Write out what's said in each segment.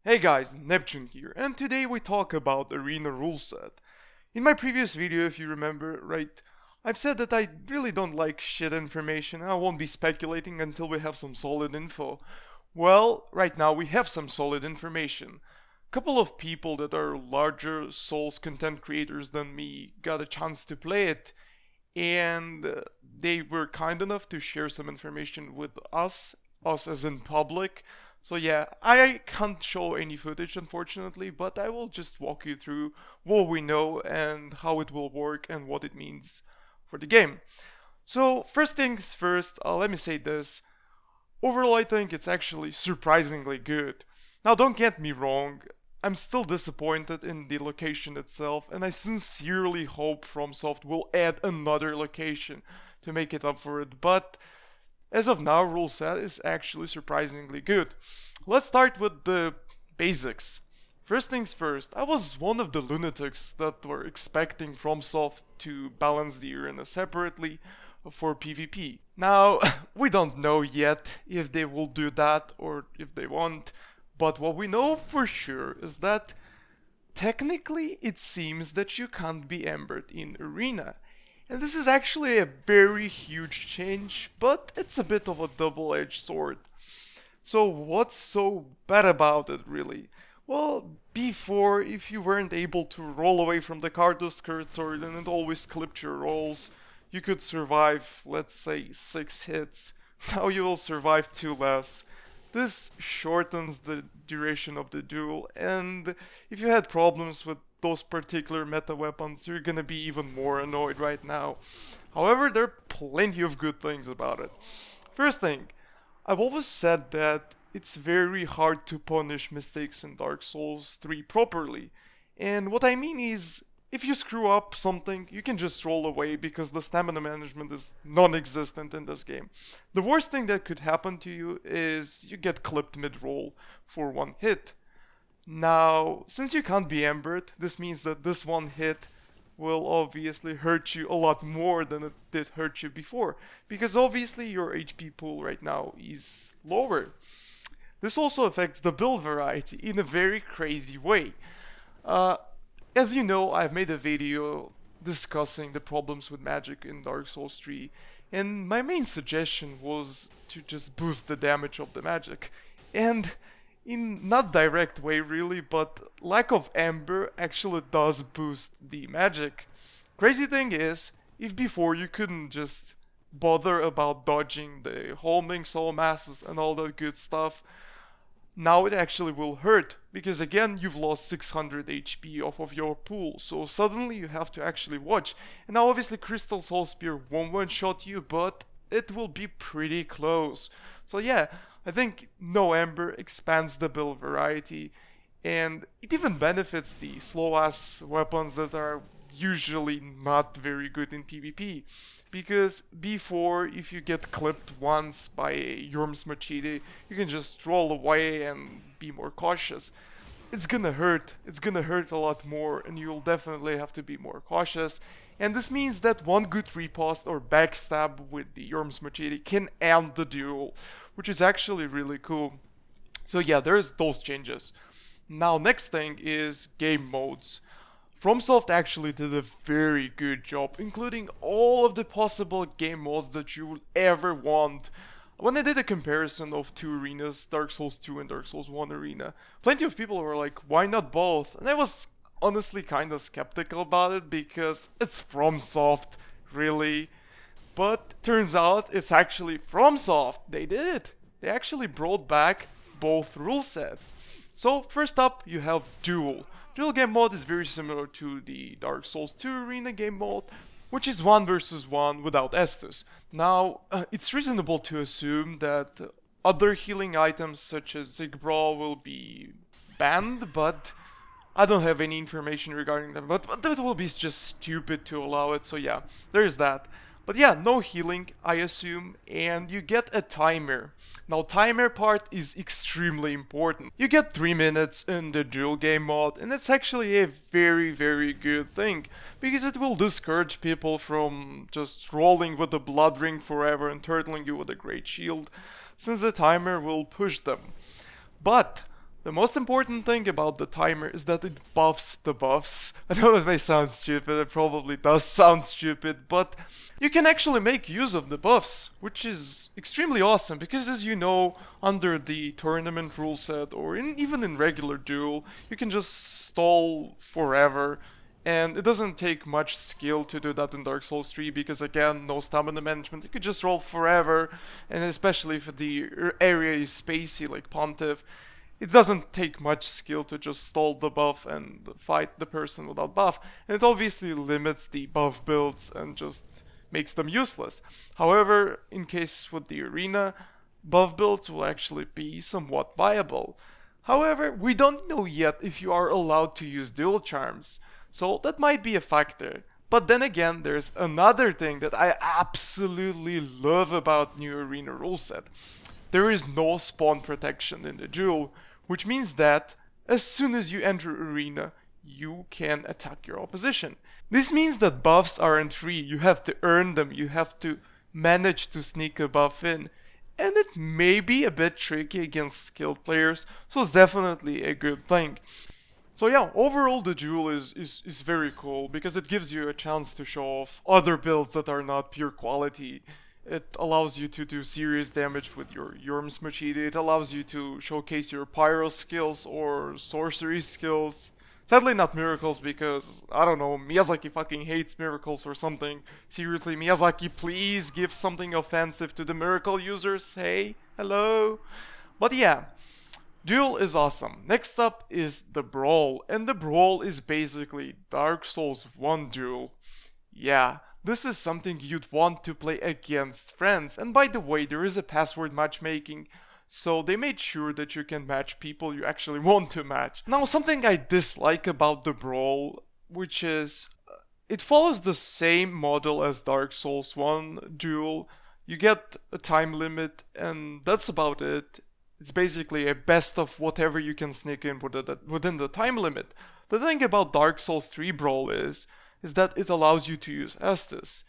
Hey guys, Neptune here, and today we talk about Arena rule set. In my previous video, if you remember, right, I've said that I really don't like shit information. I won't be speculating until we have some solid info. Well, right now we have some solid information. A couple of people that are larger Souls content creators than me got a chance to play it, and they were kind enough to share some information with us as in public. So yeah, I can't show any footage unfortunately, but I will just walk you through what we know and how it will work and what it means for the game. So first things first, let me say this. Overall I think it's actually surprisingly good. Now don't get me wrong, I'm still disappointed in the location itself, and I sincerely hope FROMSOFT will add another location to make it up for it, but as of now, rule set is actually surprisingly good. Let's start with the basics. First things first, I was one of the lunatics that were expecting FROMSOFT to balance the arena separately for PvP. Now, we don't know yet if they will do that or if they won't, but what we know for sure is that technically it seems that you can't be embered in arena. And this is actually a very huge change, but it's a bit of a double-edged sword. So what's so bad about it really? Well, before, if you weren't able to roll away from the Cardos Sword and it always clipped your rolls, you could survive, let's say, 6 hits. Now you will survive 2 less. This shortens the duration of the duel, and if you had problems with those particular meta weapons, you're gonna be even more annoyed right now. However, there are plenty of good things about it. First thing, I've always said that it's very hard to punish mistakes in Dark Souls 3 properly. And what I mean is, if you screw up something, you can just roll away because the stamina management is non-existent in this game. The worst thing that could happen to you is you get clipped mid-roll for 1 hit. Now, since you can't be embered, this means that this 1 hit will obviously hurt you a lot more than it did hurt you before, because obviously your HP pool right now is lower. This also affects the build variety in a very crazy way. As you know, I've made a video discussing the problems with magic in Dark Souls 3, and my main suggestion was to just boost the damage of the magic. And in not direct way really, but lack of ember actually does boost the magic. Crazy thing is, if before you couldn't just bother about dodging the homing soul masses and all that good stuff, now it actually will hurt, because again you've lost 600 HP off of your pool, so suddenly you have to actually watch. And now obviously Crystal Soul Spear won't one-shot you, but it will be pretty close. So yeah, I think no ember expands the build variety, and it even benefits the slow-ass weapons that are usually not very good in PvP. Because before, if you get clipped once by a Yorm's Machete, you can just roll away and be more cautious. It's gonna hurt a lot more, and you'll definitely have to be more cautious. And this means that one good riposte or backstab with the Yorm's Machete can end the duel, which is actually really cool. So yeah, there's those changes. Now next thing is game modes. FROMSOFT actually did a very good job, including all of the possible game modes that you would ever want. When I did a comparison of 2 arenas, Dark Souls 2 and Dark Souls 1 arena, plenty of people were like, why not both? And I was honestly kinda skeptical about it because it's FROMSOFT, really. But turns out it's actually FROMSOFT. They did it. They actually brought back both rule sets. So first up you have Duel. Duel game mode is very similar to the Dark Souls 2 arena game mode, which is 1 versus 1 without Estus. Now, it's reasonable to assume that other healing items such as Brawl will be banned, but I don't have any information regarding them. But that will be just stupid to allow it, so yeah, there's that. But yeah, no healing, I assume, and you get a timer. Now, timer part is extremely important. You get 3 minutes in the duel game mode, and it's actually a very, very good thing, because it will discourage people from just rolling with the blood ring forever and turtling you with a great shield, since the timer will push them. But The most important thing about the timer is that it buffs the buffs. I know it may sound stupid, it probably does sound stupid, but you can actually make use of the buffs, which is extremely awesome because, as you know, under the tournament rule set or even in regular duel, you can just stall forever. And it doesn't take much skill to do that in Dark Souls 3 because, again, no stamina management. You could just roll forever, and especially if the area is spacey like Pontiff, it doesn't take much skill to just stall the buff and fight the person without buff. And it obviously limits the buff builds and just makes them useless. However, in case with the arena, buff builds will actually be somewhat viable. However, we don't know yet if you are allowed to use dual charms. So that might be a factor. But then again, there's another thing that I absolutely love about new arena rule set. There is no spawn protection in the duel, which means that as soon as you enter arena, you can attack your opposition. This means that buffs aren't free, you have to earn them, you have to manage to sneak a buff in. And it may be a bit tricky against skilled players, so it's definitely a good thing. So yeah, overall the duel is very cool because it gives you a chance to show off other builds that are not pure quality. It allows you to do serious damage with your Yorm's Machete. It allows you to showcase your pyro skills or sorcery skills. Sadly not miracles because, I don't know, Miyazaki fucking hates miracles or something. Seriously, Miyazaki, please give something offensive to the miracle users. Hey, hello? But yeah. Duel is awesome. Next up is the Brawl, and the Brawl is basically Dark Souls 1 duel. Yeah, this is something you'd want to play against friends, and by the way, there is a password matchmaking, so they made sure that you can match people you actually want to match. Now, something I dislike about the Brawl, which is, it follows the same model as Dark Souls 1 duel. You get a time limit, and that's about it. It's basically a best of whatever you can sneak in within the time limit. The thing about Dark Souls 3 Brawl is that it allows you to use Estus.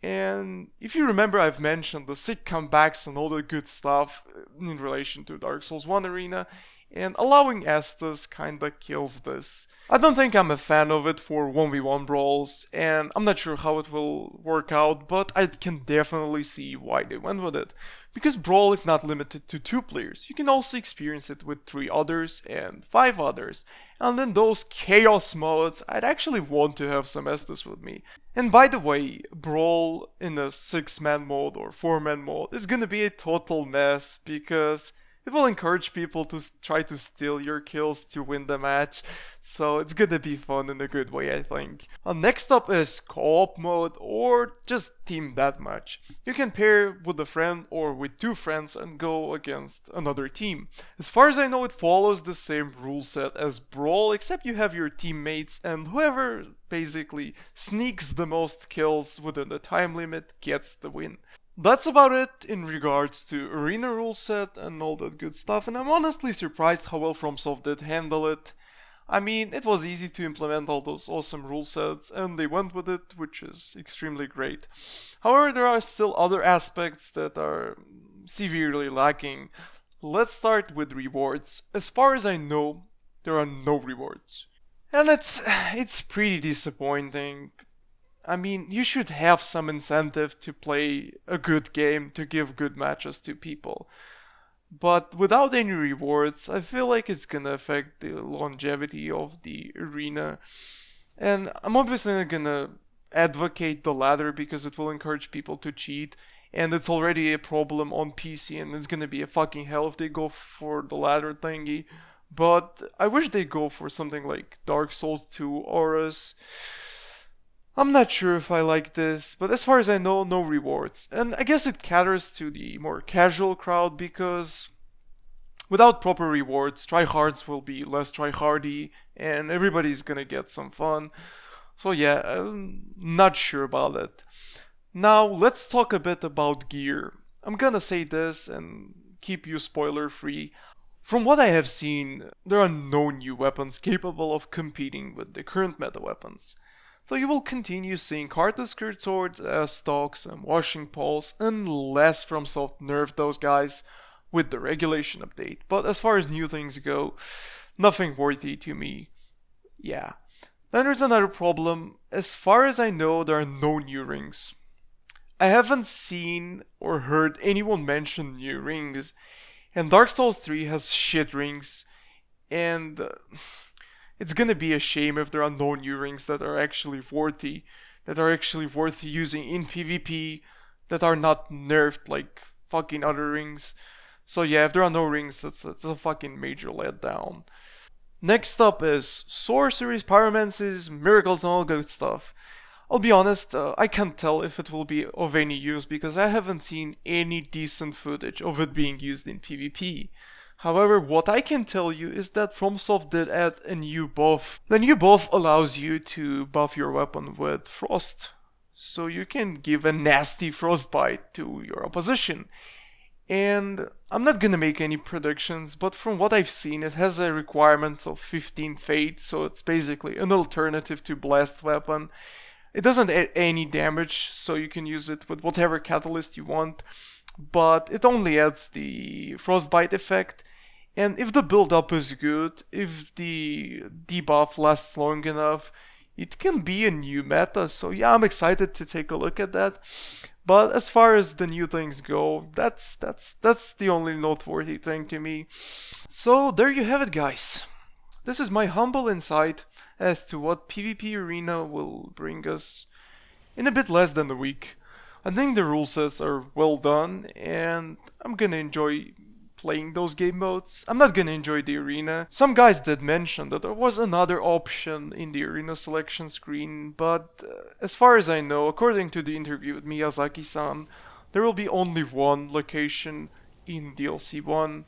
And if you remember, I've mentioned the sick comebacks and all the good stuff in relation to Dark Souls 1 Arena, and allowing Estus kinda kills this. I don't think I'm a fan of it for 1v1 brawls, and I'm not sure how it will work out, but I can definitely see why they went with it. Because Brawl is not limited to 2 players, you can also experience it with 3 others and 5 others. And in those chaos modes, I'd actually want to have some Estus with me. And by the way, Brawl in a 6-man mode or 4-man mode is gonna be a total mess because it will encourage people to try to steal your kills to win the match, so it's gonna be fun in a good way, I think. Next up is co-op mode or just team deathmatch. You can pair with a friend or with 2 friends and go against another team. As far as I know, it follows the same rule set as Brawl, except you have your teammates, and whoever basically sneaks the most kills within the time limit gets the win. That's about it in regards to arena rule set and all that good stuff, and I'm honestly surprised how well FROMSOFT did handle it. I mean, it was easy to implement all those awesome rule sets, and they went with it, which is extremely great. However, there are still other aspects that are severely lacking. Let's start with rewards. As far as I know, there are no rewards. And it's pretty disappointing. I mean, you should have some incentive to play a good game, to give good matches to people. But without any rewards, I feel like it's gonna affect the longevity of the arena. And I'm obviously not gonna advocate the ladder because it will encourage people to cheat. And it's already a problem on PC, and it's gonna be a fucking hell if they go for the ladder thingy. But I wish they go for something like Dark Souls 2 auras. I'm not sure if I like this, but as far as I know, no rewards. And I guess it caters to the more casual crowd because without proper rewards, tryhards will be less tryhardy and everybody's gonna get some fun. So yeah, I'm not sure about it. Now let's talk a bit about gear. I'm gonna say this and keep you spoiler free. From what I have seen, there are no new weapons capable of competing with the current meta weapons. So you will continue seeing cardless skirt swords as stocks and washing poles unless FROMSOFT nerfed those guys. with the regulation update. But as far as new things go, nothing worthy to me. Yeah. Then there's another problem. As far as I know, there are no new rings. I haven't seen or heard anyone mention new rings, and Dark Souls 3 has shit rings, and it's gonna be a shame if there are no new rings that are actually worth using in PvP, that are not nerfed like fucking other rings. So yeah, if there are no rings, that's a fucking major letdown. Next up is sorceries, pyromancies, miracles, and all good stuff. I'll be honest, I can't tell if it will be of any use because I haven't seen any decent footage of it being used in PvP. However, what I can tell you is that FROMSOFT did add a new buff. The new buff allows you to buff your weapon with frost, so you can give a nasty frostbite to your opposition. And I'm not gonna make any predictions, but from what I've seen, it has a requirement of 15 fate, so it's basically an alternative to blast weapon. It doesn't add any damage, so you can use it with whatever catalyst you want, but it only adds the frostbite effect. And if the build up is good, if the debuff lasts long enough, it can be a new meta. So yeah, I'm excited to take a look at that. But as far as the new things go, that's the only noteworthy thing to me. So there you have it, guys. This is my humble insight as to what PvP Arena will bring us in a bit less than a week. I think the rule sets are well done, and I'm gonna enjoy playing those game modes. I'm not gonna enjoy the arena. Some guys did mention that there was another option in the arena selection screen, but as far as I know, according to the interview with Miyazaki-san, there will be only one location in DLC 1.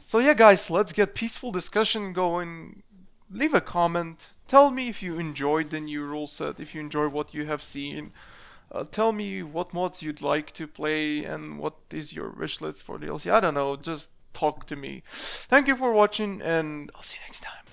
So yeah guys, let's get peaceful discussion going. Leave a comment. Tell me if you enjoyed the new rule set, if you enjoy what you have seen. Tell me what mods you'd like to play and what is your wish list for DLC. I don't know, just talk to me. Thank you for watching and I'll see you next time.